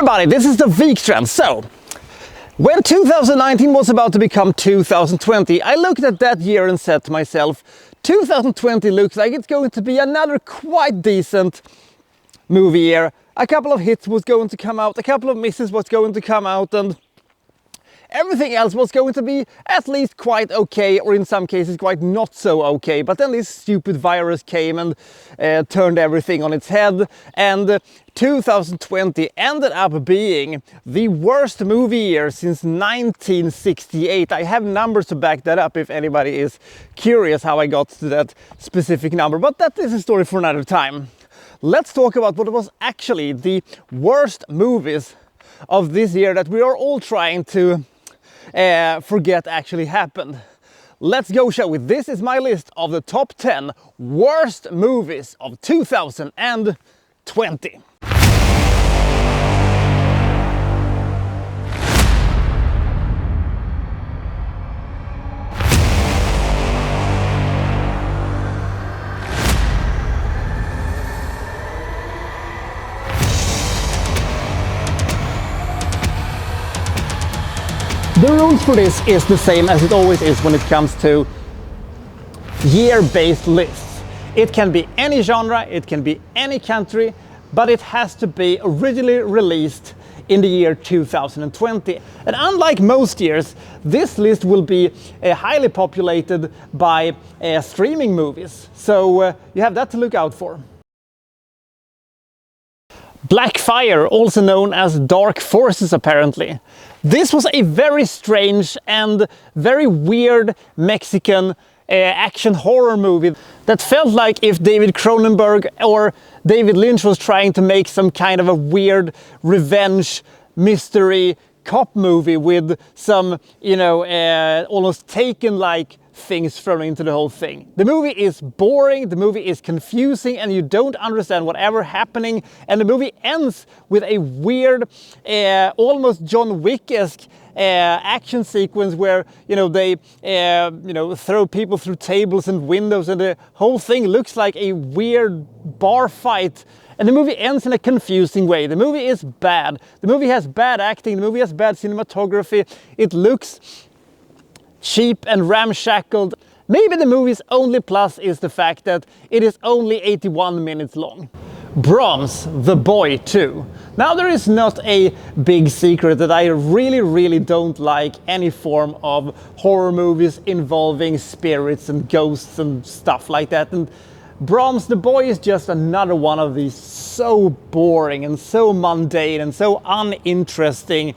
everybody, this is the week trend. So, when 2019 was about to become 2020, I looked at that year and said to myself, 2020 looks like it's going to be another quite decent movie year. A couple of hits was going to come out, a couple of misses was going to come out, and everything else was going to be at least quite okay, or in some cases quite not so okay. But then this stupid virus came and turned everything on its head, and 2020 ended up being the worst movie year since 1968. I have numbers to back that up if anybody is curious how I got to that specific number, but that is a story for another time. Let's talk about what was actually the worst movies of this year that we are all trying to forget actually happened. Let's go, shall we? This is my list of the top 10 worst movies of 2020. The rules for this is the same as it always is when it comes to year-based lists. It can be any genre, it can be any country, but it has to be originally released in the year 2020. And unlike most years, this list will be highly populated by streaming movies. So you have that to look out for. Black Fire, also known as Dark Forces apparently. This was a very strange and very weird Mexican action horror movie that felt like if David Cronenberg or David Lynch was trying to make some kind of a weird revenge mystery cop movie with some, almost Taken-like things thrown into the whole thing. The movie is boring, the movie is confusing, and you don't understand whatever happening, and the movie ends with a weird, almost John Wick-esque action sequence where they throw people through tables and windows, and the whole thing looks like a weird bar fight. And the movie ends in a confusing way. The movie is bad. The movie has bad acting. The movie has bad cinematography. It looks cheap and ramshackled. Maybe the movie's only plus is the fact that it is only 81 minutes long. Brahms, The Boy 2. Now, there is not a big secret that I really don't like any form of horror movies involving spirits and ghosts and stuff like that. And Brahms, The Boy is just another one of these so boring and so mundane and so uninteresting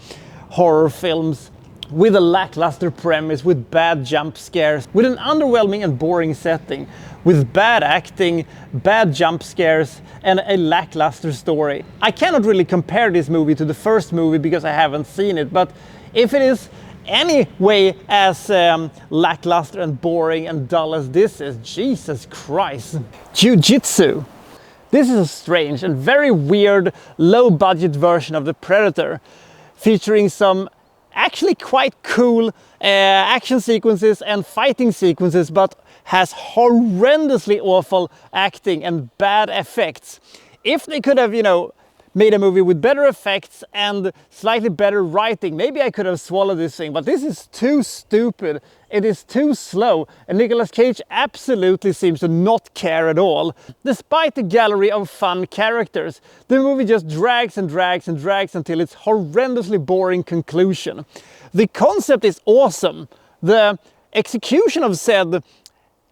horror films with a lackluster premise, with bad jump scares, with an underwhelming and boring setting, with bad acting, bad jump scares, and a lackluster story. I cannot really compare this movie to the first movie because I haven't seen it, but if it is any way as lackluster and boring and dull as this is, Jesus Christ. Jiu-Jitsu. This is a strange and very weird low-budget version of The Predator, featuring some actually quite cool action sequences and fighting sequences, but has horrendously awful acting and bad effects. If they could have, made a movie with better effects and slightly better writing, maybe I could have swallowed this thing, but this is too stupid. It is too slow, and Nicolas Cage absolutely seems to not care at all. Despite the gallery of fun characters, the movie just drags and drags and drags until its horrendously boring conclusion. The concept is awesome. The execution of said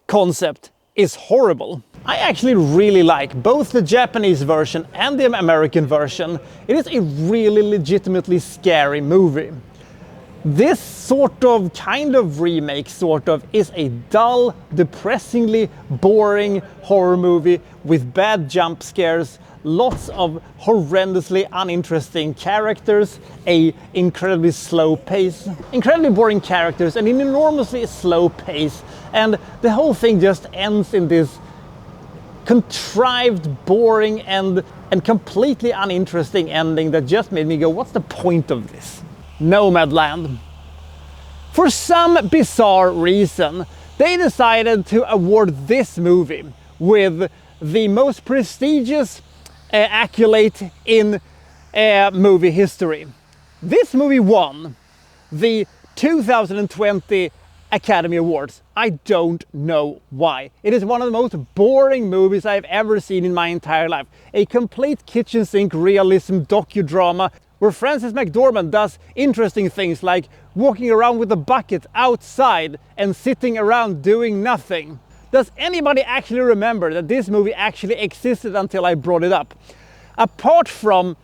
concept is horrible. I actually really like both the Japanese version and the American version. It is a really legitimately scary movie. This kind of remake is a dull, depressingly boring horror movie with bad jump scares, lots of horrendously uninteresting characters, a incredibly slow pace, incredibly boring characters, and an enormously slow pace, and the whole thing just ends in this contrived, boring, and completely uninteresting ending that just made me go, what's the point of this? Nomadland. For some bizarre reason, they decided to award this movie with the most prestigious accolade in movie history. This movie won the 2020 Academy Awards. I don't know why. It is one of the most boring movies I've ever seen in my entire life. A complete kitchen sink realism docudrama where Frances McDormand does interesting things like walking around with a bucket outside and sitting around doing nothing. Does anybody actually remember that this movie actually existed until I brought it up? Apart from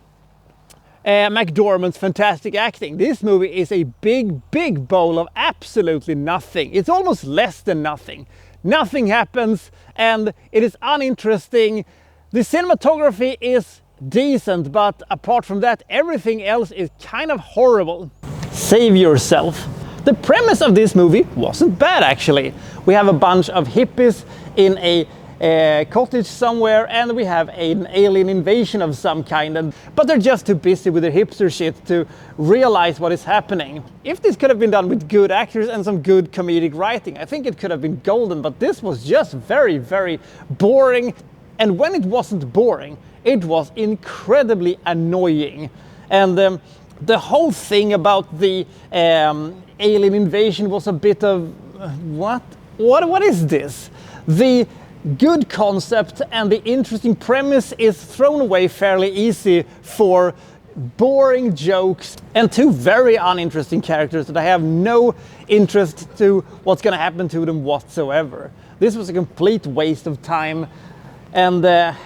McDormand's fantastic acting, this movie is a big bowl of absolutely nothing. It's almost less than nothing. Nothing happens and it is uninteresting. The cinematography is decent, but apart from that, everything else is kind of horrible. Save yourself. The premise of this movie wasn't bad actually. We have a bunch of hippies in a cottage somewhere and we have an alien invasion of some kind, but they're just too busy with their hipster shit to realize what is happening. If this could have been done with good actors and some good comedic writing, I think it could have been golden, but this was just very boring. And when it wasn't boring, it was incredibly annoying. And the whole thing about the alien invasion was a bit of what is this? The good concept and the interesting premise is thrown away fairly easy for boring jokes and two very uninteresting characters that I have no interest to what's gonna happen to them whatsoever. This was a complete waste of time and the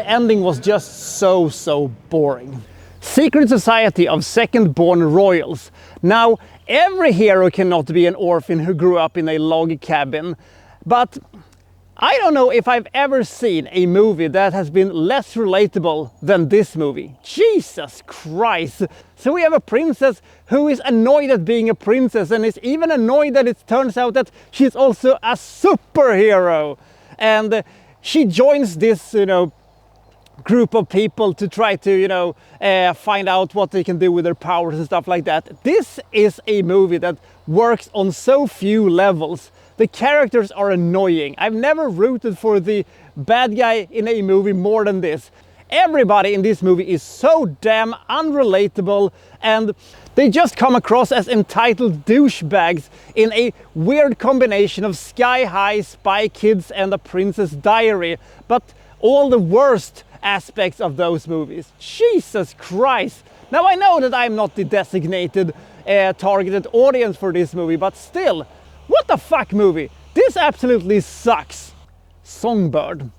ending was just so boring. Secret Society of Second-Born Royals. Now, every hero cannot be an orphan who grew up in a log cabin, but I don't know if I've ever seen a movie that has been less relatable than this movie. Jesus Christ! So we have a princess who is annoyed at being a princess and is even annoyed that it turns out that she's also a superhero. And she joins this, group of people to try to, find out what they can do with their powers and stuff like that. This is a movie that works on so few levels. The characters are annoying. I've never rooted for the bad guy in a movie more than this. Everybody in this movie is so damn unrelatable and they just come across as entitled douchebags in a weird combination of Sky High, Spy Kids and A Princess Diary. But all the worst aspects of those movies. Jesus Christ! Now I know that I'm not the designated targeted audience for this movie, but still, what the fuck movie? This absolutely sucks. Songbird.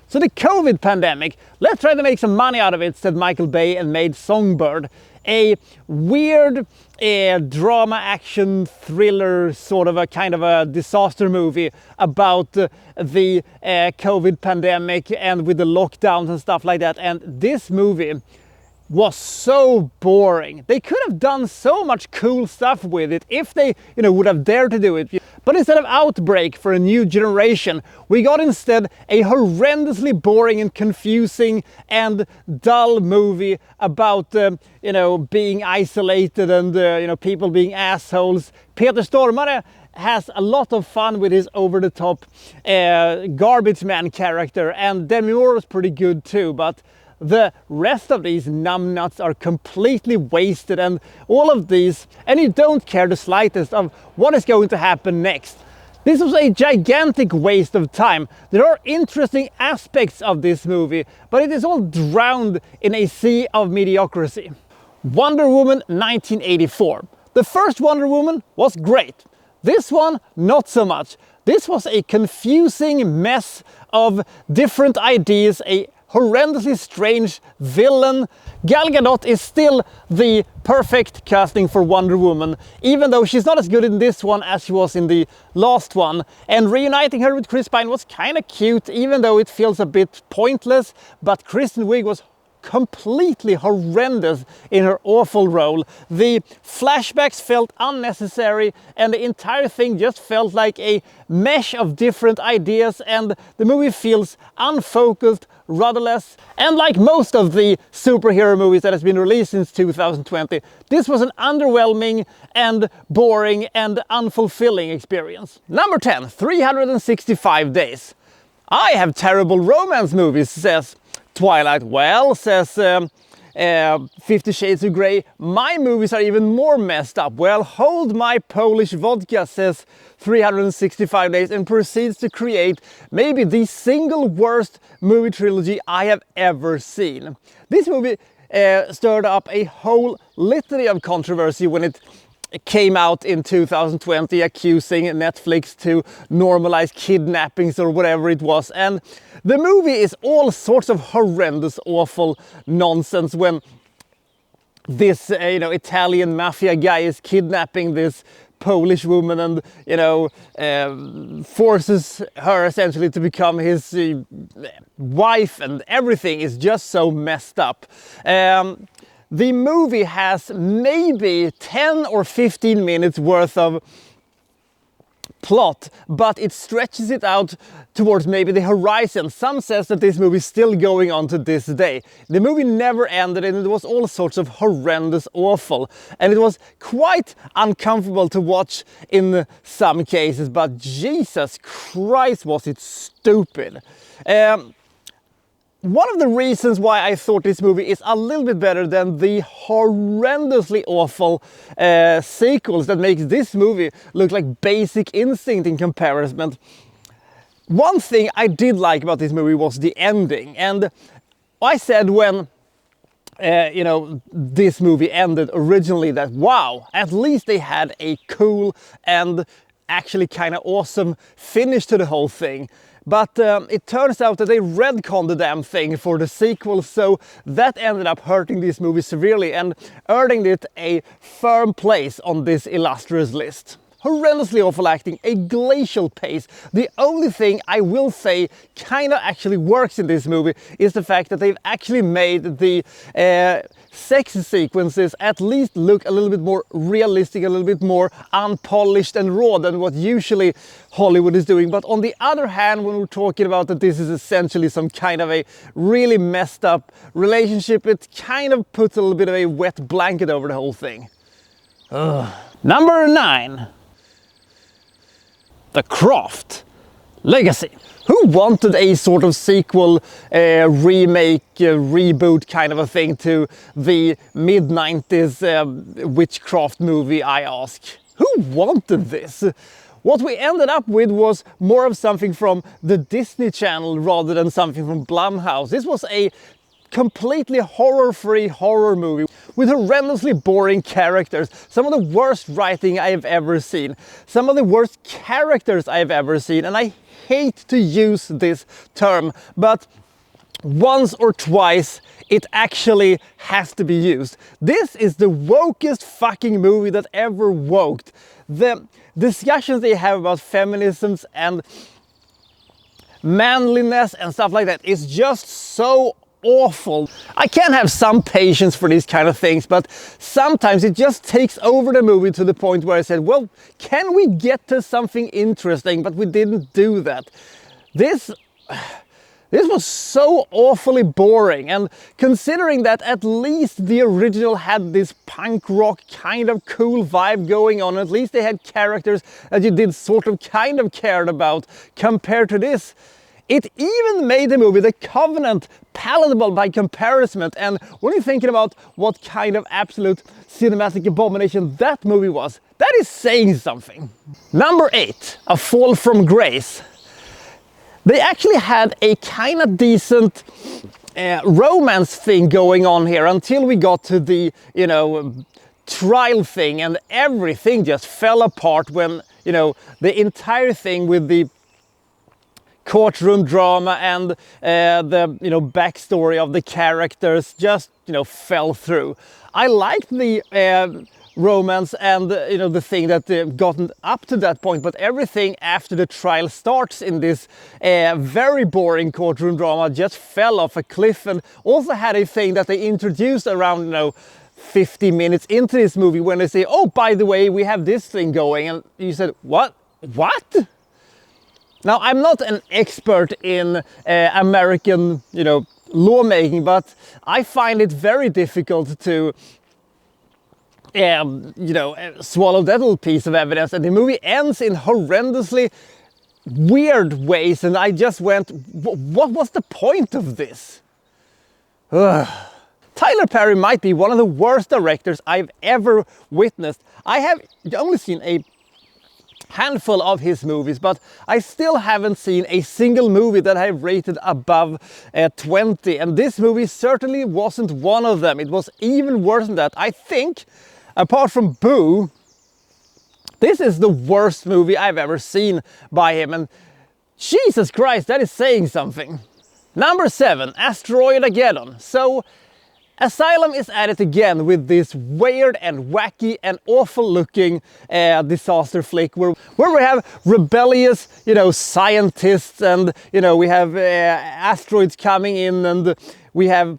So the COVID pandemic, let's try to make some money out of it, said Michael Bay and made Songbird. A weird drama action thriller, sort of a kind of a disaster movie about the COVID pandemic and with the lockdowns and stuff like that. And this movie was so boring. They could have done so much cool stuff with it if they, would have dared to do it. But instead of Outbreak for a new generation, we got instead a horrendously boring and confusing and dull movie about, being isolated and, people being assholes. Peter Stormare has a lot of fun with his over-the-top garbage man character, and Demi Moore was pretty good too, but the rest of these numbnuts are completely wasted, and all of these, and you don't care the slightest of what is going to happen next. This was a gigantic waste of time. There are interesting aspects of this movie, but it is all drowned in a sea of mediocrity. Wonder Woman 1984. The first Wonder Woman was great. This one, not so much. This was a confusing mess of different ideas, a horrendously strange villain. Gal Gadot is still the perfect casting for Wonder Woman, even though she's not as good in this one as she was in the last one. And reuniting her with Chris Pine was kind of cute, even though it feels a bit pointless, but Kristen Wiig was completely horrendous in her awful role. The flashbacks felt unnecessary and the entire thing just felt like a mesh of different ideas, and the movie feels unfocused, rudderless, and like most of the superhero movies that has been released since 2020, this was an underwhelming and boring and unfulfilling experience. Number 10, 365 Days. I have terrible romance movies, says Twilight. Well, says 50 Shades of Grey, my movies are even more messed up. Well, hold my Polish vodka, says 365 Days, and proceeds to create maybe the single worst movie trilogy I have ever seen. This movie stirred up a whole litany of controversy when it came out in 2020, accusing Netflix to normalize kidnappings or whatever it was. And the movie is all sorts of horrendous, awful nonsense when this Italian mafia guy is kidnapping this Polish woman and forces her essentially to become his wife, and everything is just so messed up. The movie has maybe 10 or 15 minutes worth of plot, but it stretches it out towards maybe the horizon. Some says that this movie is still going on to this day. The movie never ended, and it was all sorts of horrendous, awful, and it was quite uncomfortable to watch in some cases, but Jesus Christ was it stupid. One of the reasons why I thought this movie is a little bit better than the horrendously awful sequels that makes this movie look like Basic Instinct in comparison. One thing I did like about this movie was the ending, and I said when this movie ended originally that wow, at least they had a cool and actually kind of awesome finish to the whole thing. But it turns out that they retconned the damn thing for the sequel, so that ended up hurting this movie severely and earning it a firm place on this illustrious list. Horrendously awful acting, a glacial pace. The only thing I will say kind of actually works in this movie is the fact that they've actually made the sex sequences at least look a little bit more realistic, a little bit more unpolished and raw than what usually Hollywood is doing. But on the other hand, when we're talking about that this is essentially some kind of a really messed up relationship, it kind of puts a little bit of a wet blanket over the whole thing. Ugh. Number 9. The Craft Legacy. Who wanted a sort of sequel, remake, reboot kind of a thing to the mid-90s witchcraft movie, I ask? Who wanted this? What we ended up with was more of something from the Disney Channel rather than something from Blumhouse. This was a completely horror-free horror movie with horrendously boring characters, some of the worst writing I have ever seen, some of the worst characters I have ever seen, and I hate to use this term, but once or twice it actually has to be used. This is the wokest fucking movie that ever woked. The discussions they have about feminisms and manliness and stuff like that is just so awful. I can have some patience for these kind of things, but sometimes it just takes over the movie to the point where I said, well, can we get to something interesting? But we didn't do that. This was so awfully boring, and considering that at least the original had this punk rock kind of cool vibe going on, at least they had characters that you did sort of kind of cared about, compared to this, it even made the movie The Covenant palatable by comparison. And when you're thinking about what kind of absolute cinematic abomination that movie was, that is saying something. Number 8, A Fall from Grace. They actually had a kind of decent romance thing going on here until we got to the, trial thing, and everything just fell apart when, the entire thing with the courtroom drama and the backstory of the characters just fell through. I liked the romance and the thing that they've gotten up to that point, but everything after the trial starts in this very boring courtroom drama just fell off a cliff, and also had a thing that they introduced around 50 minutes into this movie when they say, oh, by the way, we have this thing going, and you said, what? Now, I'm not an expert in American, lawmaking, but I find it very difficult to, swallow that little piece of evidence. And the movie ends in horrendously weird ways, and I just went, what was the point of this? Ugh. Tyler Perry might be one of the worst directors I've ever witnessed. I have only seen a handful of his movies, but I still haven't seen a single movie that I've rated above 20, and this movie certainly wasn't one of them. It was even worse than that. I think, apart from Boo, this is the worst movie I've ever seen by him, and Jesus Christ, that is saying something. Number 7, Asteroidageddon. So, Asylum is at it again with this weird and wacky and awful looking disaster flick where we have rebellious, scientists, and, we have asteroids coming in, and we have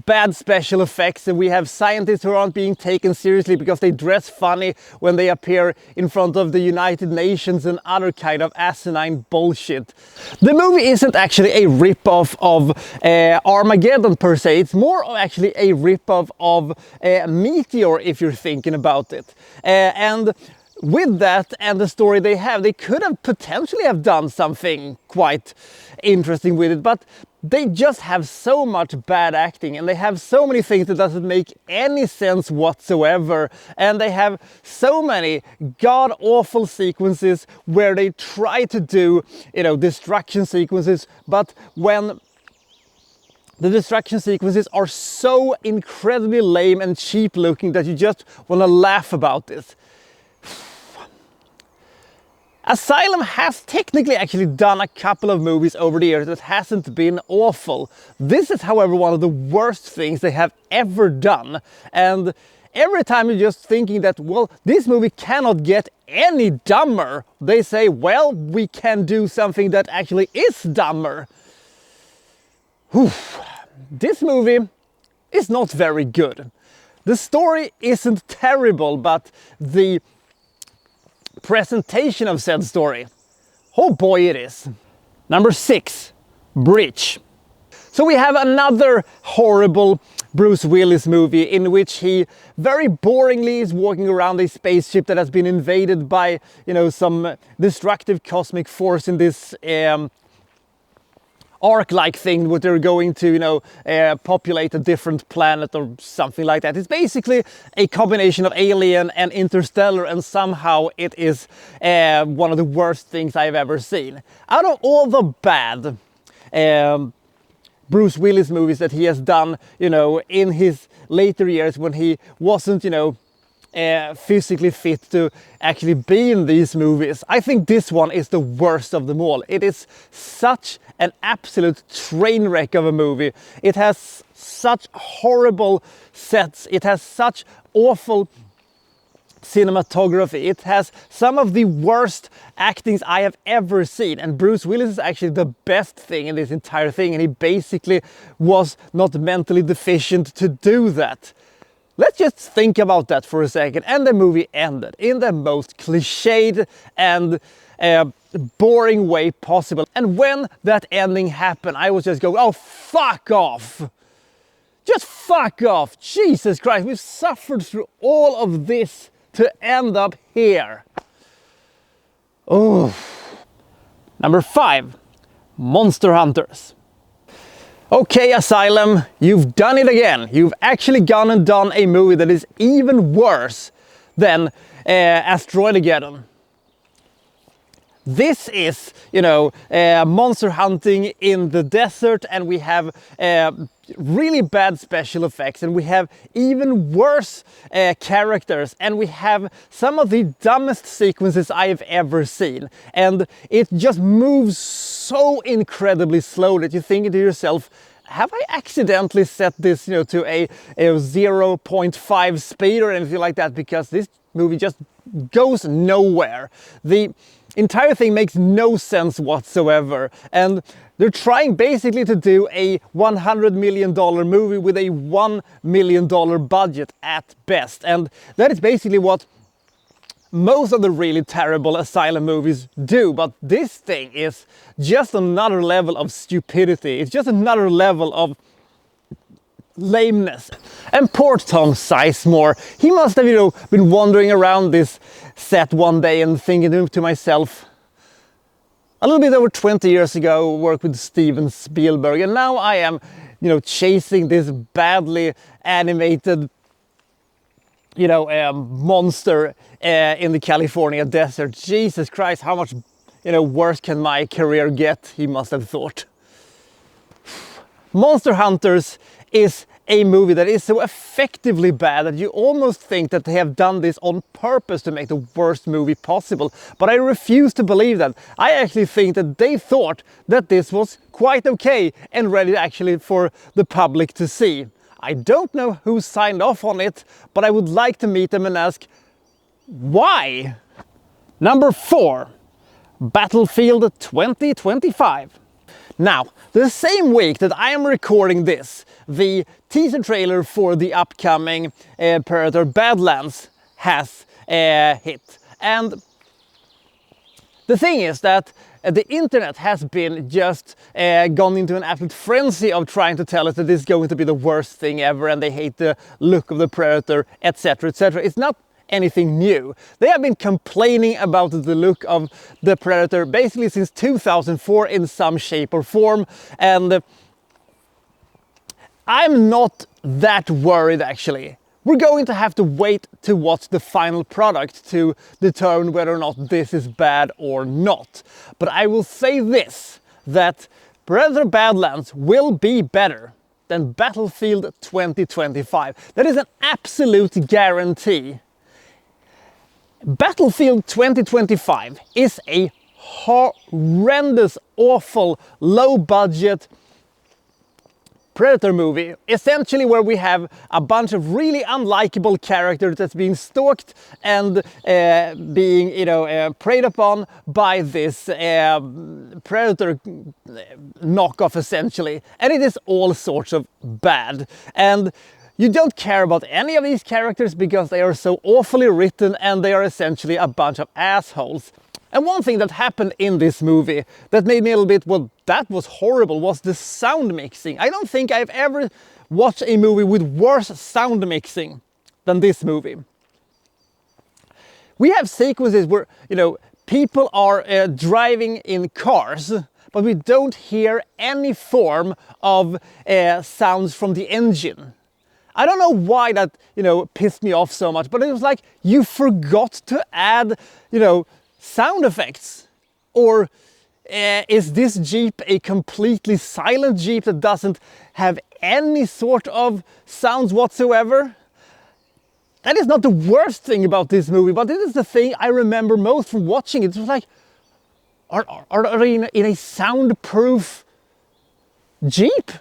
bad special effects, and we have scientists who aren't being taken seriously because they dress funny when they appear in front of the United Nations and other kind of asinine bullshit. The movie isn't actually a rip-off of Armageddon per se, it's more actually a rip-off of Meteor, if you're thinking about it. And with that and the story they have, they could have potentially have done something quite interesting with it, but they just have so much bad acting, and they have so many things that doesn't make any sense whatsoever, and they have so many god-awful sequences where they try to do, destruction sequences, but when the destruction sequences are so incredibly lame and cheap looking that you just want to laugh about this. Asylum has technically actually done a couple of movies over the years that hasn't been awful. This is, however, one of the worst things they have ever done. And every time you're just thinking that, well, this movie cannot get any dumber, they say, well, we can do something that actually is dumber. Whew. This movie is not very good. The story isn't terrible, but the presentation of said story, oh boy it is. Number 6, Bridge. So we have another horrible Bruce Willis movie in which he very boringly is walking around a spaceship that has been invaded by, some destructive cosmic force in this ark-like thing where they're going to, populate a different planet or something like that. It's basically a combination of Alien and Interstellar, and somehow it is one of the worst things I've ever seen. Out of all the bad Bruce Willis movies that he has done, in his later years when he wasn't, physically fit to actually be in these movies, I think this one is the worst of them all. It is such an absolute train wreck of a movie. It has such horrible sets. It has such awful cinematography. It has some of the worst actings I have ever seen, and Bruce Willis is actually the best thing in this entire thing, and he basically was not mentally deficient to do that. Let's just think about that for a second, and the movie ended in the most cliched and boring way possible. And when that ending happened, I was just going, oh, fuck off! Just fuck off! Jesus Christ, we've suffered through all of this to end up here. Oh. Number 5, Monster Hunters. Okay, Asylum, you've done it again. You've actually gone and done a movie that is even worse than Asteroidageddon. This is, monster hunting in the desert, and we have really bad special effects, and we have even worse characters, and we have some of the dumbest sequences I've ever seen. And it just moves so incredibly slow that you're thinking to yourself, have I accidentally set this, to a 0.5 speed or anything like that? Because this movie just goes nowhere. The entire thing makes no sense whatsoever, and they're trying basically to do a $100 million movie with a $1 million budget at best, and that is basically what most of the really terrible Asylum movies do. But this thing is just another level of stupidity. It's just another level of lameness. And poor Tom Sizemore, he must have, been wandering around this set one day and thinking to myself, a little bit over 20 years ago, I worked with Steven Spielberg, and now I am chasing this badly animated, monster in the California desert. Jesus Christ, how much, worse can my career get, he must have thought. Monster Hunters is a movie that is so effectively bad that you almost think that they have done this on purpose to make the worst movie possible. But I refuse to believe that. I actually think that they thought that this was quite okay and ready actually for the public to see. I don't know who signed off on it, but I would like to meet them and ask, why? Number 4, Battlefield 2025. Now, the same week that I am recording this, the teaser trailer for the upcoming Predator Badlands has hit. And the thing is that the internet has been just gone into an absolute frenzy of trying to tell us that this is going to be the worst thing ever and they hate the look of the Predator, etc, etc. It's not anything new. They have been complaining about the look of the Predator basically since 2004 in some shape or form, and I'm not that worried actually. We're going to have to wait to watch the final product to determine whether or not this is bad or not. But I will say this, that Predator Badlands will be better than Battlefield 2025. That is an absolute guarantee. Battlefield 2025 is a horrendous, awful, low-budget Predator movie, essentially where we have a bunch of really unlikable characters that's being stalked and being, preyed upon by this Predator knockoff, essentially. And it is all sorts of bad. And you don't care about any of these characters because they are so awfully written and they are essentially a bunch of assholes. And one thing that happened in this movie that made me a little bit, well, that was horrible, was the sound mixing. I don't think I've ever watched a movie with worse sound mixing than this movie. We have sequences where, people are driving in cars, but we don't hear any form of sounds from the engine. I don't know why that, pissed me off so much, but it was like, you forgot to add, sound effects. Or is this Jeep a completely silent Jeep that doesn't have any sort of sounds whatsoever? That is not the worst thing about this movie, but it is the thing I remember most from watching it. It was like, are they in a soundproof Jeep?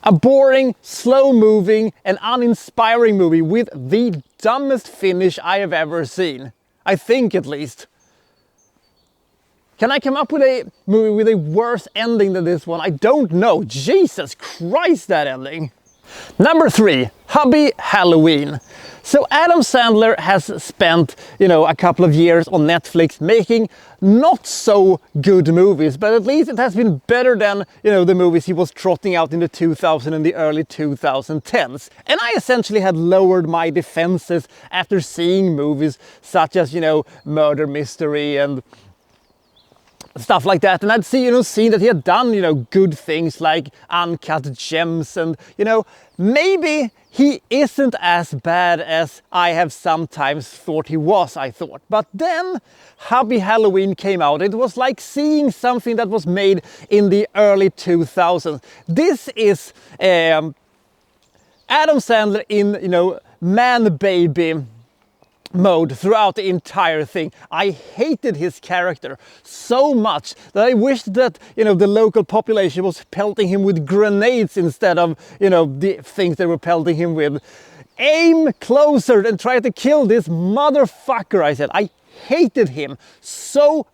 A boring, slow-moving and uninspiring movie with the dumbest finish I have ever seen. I think, at least. Can I come up with a movie with a worse ending than this one? I don't know. Jesus Christ, that ending. Number 3, Hubby Halloween. So Adam Sandler has spent, a couple of years on Netflix making not so good movies, but at least it has been better than, the movies he was trotting out in the 2000s and the early 2010s. And I essentially had lowered my defenses after seeing movies such as, Murder Mystery and stuff like that, and I'd seen that he had done, good things like Uncut Gems, and, maybe he isn't as bad as I have sometimes thought he was, I thought. But then Hubby Halloween came out. It was like seeing something that was made in the early 2000s. This is Adam Sandler in, man-baby mode throughout the entire thing. I hated his character so much that I wished that, the local population was pelting him with grenades instead of, the things they were pelting him with. Aim closer and try to kill this motherfucker, I said. I hated him so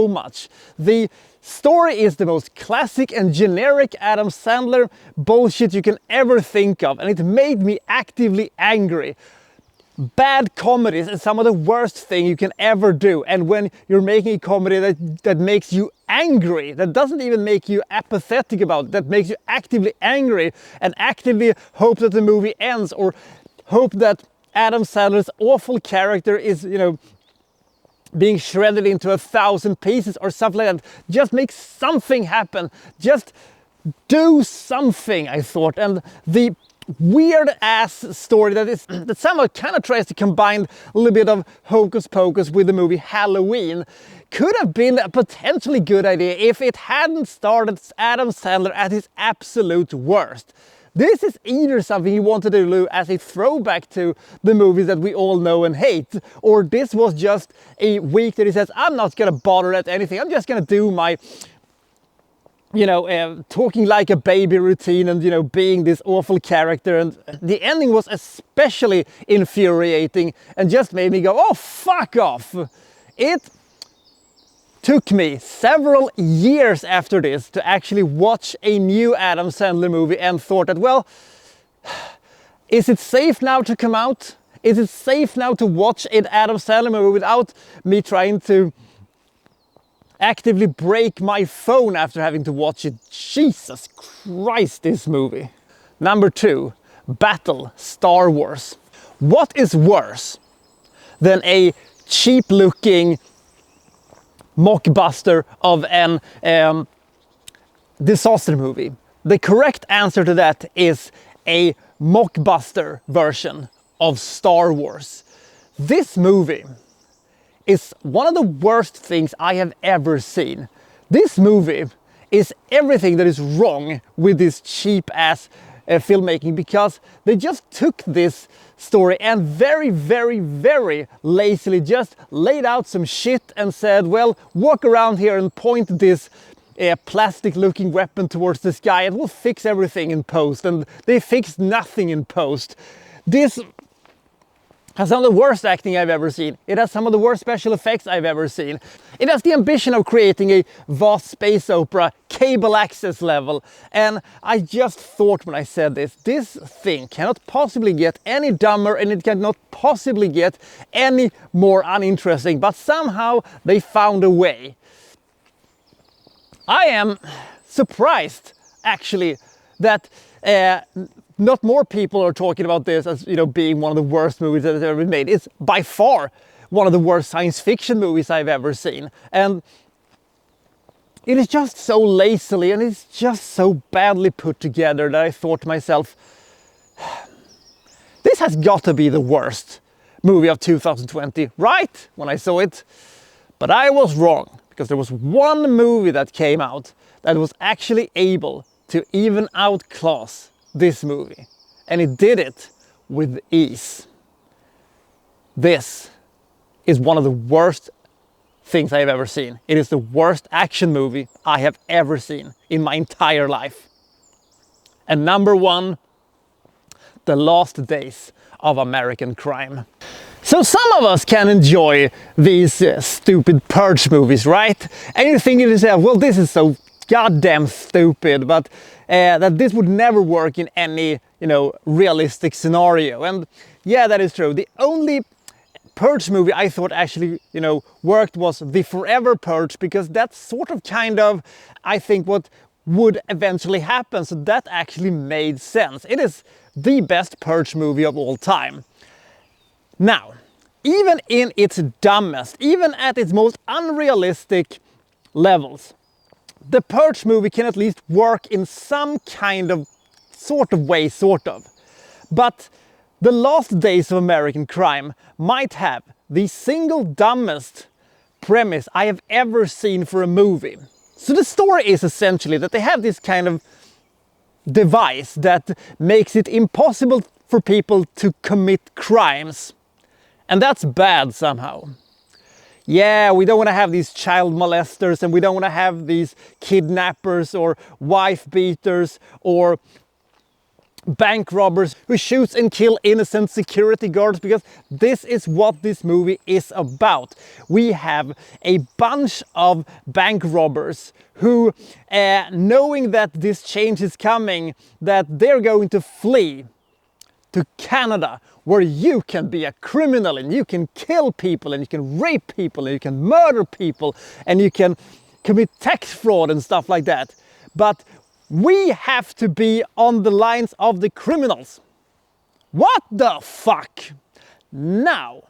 much. The story is the most classic and generic Adam Sandler bullshit you can ever think of, and it made me actively angry. Bad comedies is some of the worst thing you can ever do, and when you're making a comedy that makes you angry, that doesn't even make you apathetic about it, that makes you actively angry and actively hope that the movie ends, or hope that Adam Sandler's awful character is, being shredded into 1,000 pieces or something like that. Just make something happen. Just do something, I thought. And the weird ass story that somehow kind of tries to combine a little bit of hocus pocus with the movie Halloween could have been a potentially good idea if it hadn't started Adam Sandler at his absolute worst. This is either something he wanted to do as a throwback to the movies that we all know and hate, or this was just a week that he says, I'm not gonna bother at anything, I'm just gonna do my, talking like a baby routine and, being this awful character. And the ending was especially infuriating and just made me go, oh, fuck off. It took me several years after this to actually watch a new Adam Sandler movie and thought that, well, is it safe now to come out? Is it safe now to watch an Adam Sandler movie without me trying to actively break my phone after having to watch it? Jesus Christ, this movie. Number 2, Battle Star Wars. What is worse than a cheap-looking mockbuster of an disaster movie? The correct answer to that is a mockbuster version of Star Wars. This movie is one of the worst things I have ever seen. This movie is everything that is wrong with this cheap ass filmmaking, because they just took this story and very, very, very lazily just laid out some shit and said, well, walk around here and point this plastic looking weapon towards the sky and we'll fix everything in post. And they fixed nothing in post. This has some of the worst acting I've ever seen. It has some of the worst special effects I've ever seen. It has the ambition of creating a vast space opera, cable access level. And I just thought when I said this thing cannot possibly get any dumber and it cannot possibly get any more uninteresting. But somehow they found a way. I am surprised, actually, that not more people are talking about this as, being one of the worst movies that has ever been made. It's by far one of the worst science fiction movies I've ever seen. And it is just so lazily and it's just so badly put together that I thought to myself, this has got to be the worst movie of 2020, right? When I saw it. But I was wrong, because there was one movie that came out that was actually able to even outclass this movie, and it did it with ease. This is one of the worst things I have ever seen. It is the worst action movie I have ever seen in my entire life. And number 1, The Last Days of American Crime. So some of us can enjoy these stupid purge movies, right? And you're thinking to yourself, well, this is so goddamn stupid, but that this would never work in any, realistic scenario. And yeah, that is true. The only Purge movie I thought actually, worked was The Forever Purge, because that's sort of I think, what would eventually happen. So that actually made sense. It is the best Purge movie of all time. Now, even in its dumbest, even at its most unrealistic levels, the Purge movie can at least work in some kind of sort of way, But The Last Days of American Crime might have the single dumbest premise I have ever seen for a movie. So the story is essentially that they have this kind of device that makes it impossible for people to commit crimes. And that's bad somehow. Yeah, we don't want to have these child molesters, and we don't want to have these kidnappers or wife beaters or bank robbers who shoots and kill innocent security guards, because this is what this movie is about. We have a bunch of bank robbers who, knowing that this change is coming, that they're going to flee to Canada, where you can be a criminal and you can kill people and you can rape people and you can murder people and you can commit tax fraud and stuff like that. But we have to be on the lines of the criminals. What the fuck? Now,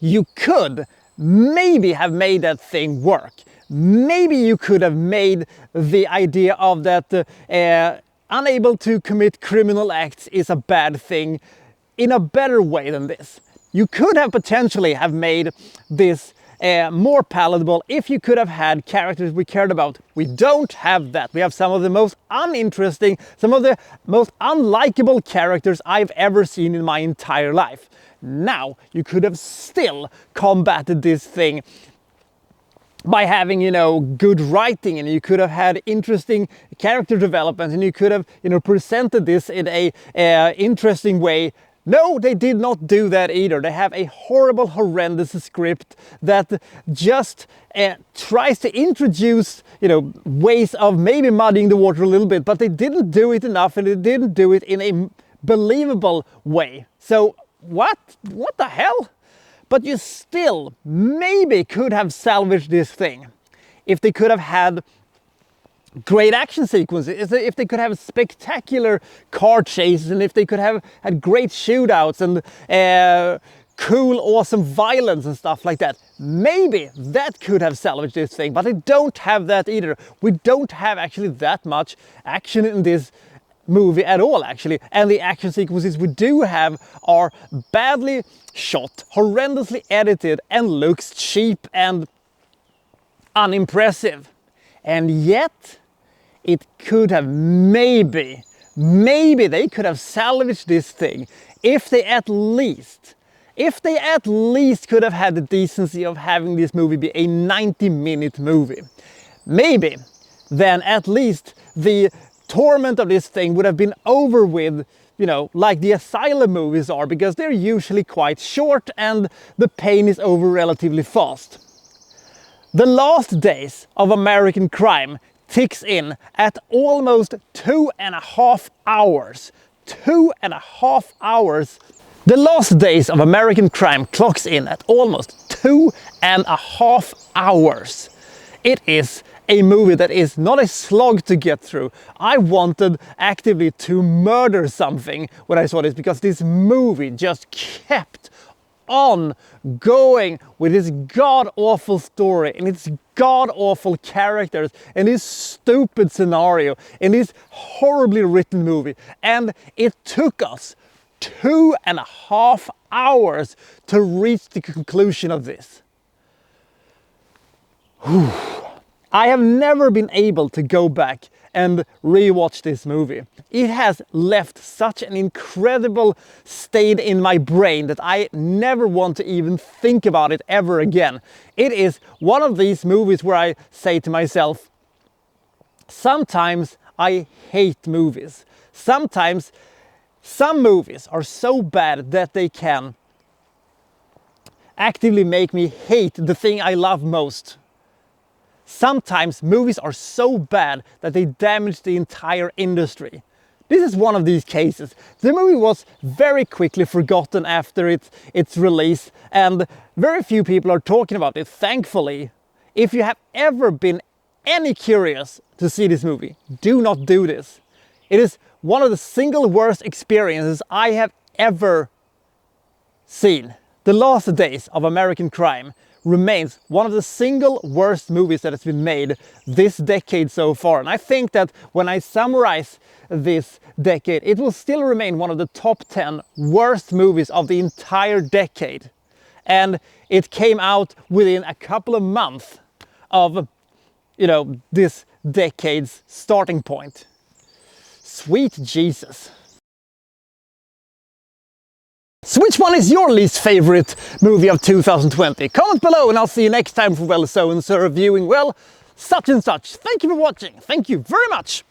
you could maybe have made that thing work. Maybe you could have made the idea of that unable to commit criminal acts is a bad thing in a better way than this. You could have potentially have made this more palatable if you could have had characters we cared about. We don't have that. We have some of the most uninteresting, some of the most unlikable characters I've ever seen in my entire life. Now, you could have still combated this thing by having, you know, good writing, and you could have had interesting character development, and you could have, you know, presented this in a interesting way. No, they did not do that either. They have a horrible, horrendous script that just tries to introduce, you know, ways of maybe muddying the water a little bit, but they didn't do it enough, and they didn't do it in a believable way. So what the hell? But you still maybe could have salvaged this thing if they could have had great action sequences, if they could have spectacular car chases, and if they could have had great shootouts and cool, awesome violence and stuff like that. Maybe that could have salvaged this thing, but they don't have that either. We don't have actually that much action in this movie at all, actually, and the action sequences we do have are badly shot, horrendously edited, and looks cheap and unimpressive. And yet it could have maybe they could have salvaged this thing if they at least could have had the decency of having this movie be a 90-minute movie. Maybe then at least the torment of this thing would have been over with, you know, like the Asylum movies are, because they're usually quite short and the pain is over relatively fast. The last days of American Crime ticks in at almost 2.5 hours. 2.5 hours. The last days of American Crime clocks in at almost 2.5 hours. It is a movie that is not a slog to get through. I wanted actively to murder something when I saw this, because this movie just kept on going with its god-awful story and its god-awful characters and this stupid scenario and this horribly written movie. And it took us 2.5 hours to reach the conclusion of this. Whew. I have never been able to go back and rewatch this movie. It has left such an incredible stain in my brain that I never want to even think about it ever again. It is one of these movies where I say to myself, sometimes I hate movies. Sometimes some movies are so bad that they can actively make me hate the thing I love most. Sometimes movies are so bad that they damage the entire industry. This is one of these cases. The movie was very quickly forgotten after its release, and very few people are talking about it, thankfully. If you have ever been any curious to see this movie, do not do this. It is one of the single worst experiences I have ever seen. The Last Days of American Crime remains one of the single worst movies that has been made this decade so far. And I think that when I summarize this decade, it will still remain one of the top 10 worst movies of the entire decade. And it came out within a couple of months of, you know, this decade's starting point. Sweet Jesus. So which one is your least favorite movie of 2020? Comment below and I'll see you next time for well so and so reviewing, well, such and such. Thank you for watching. Thank you very much.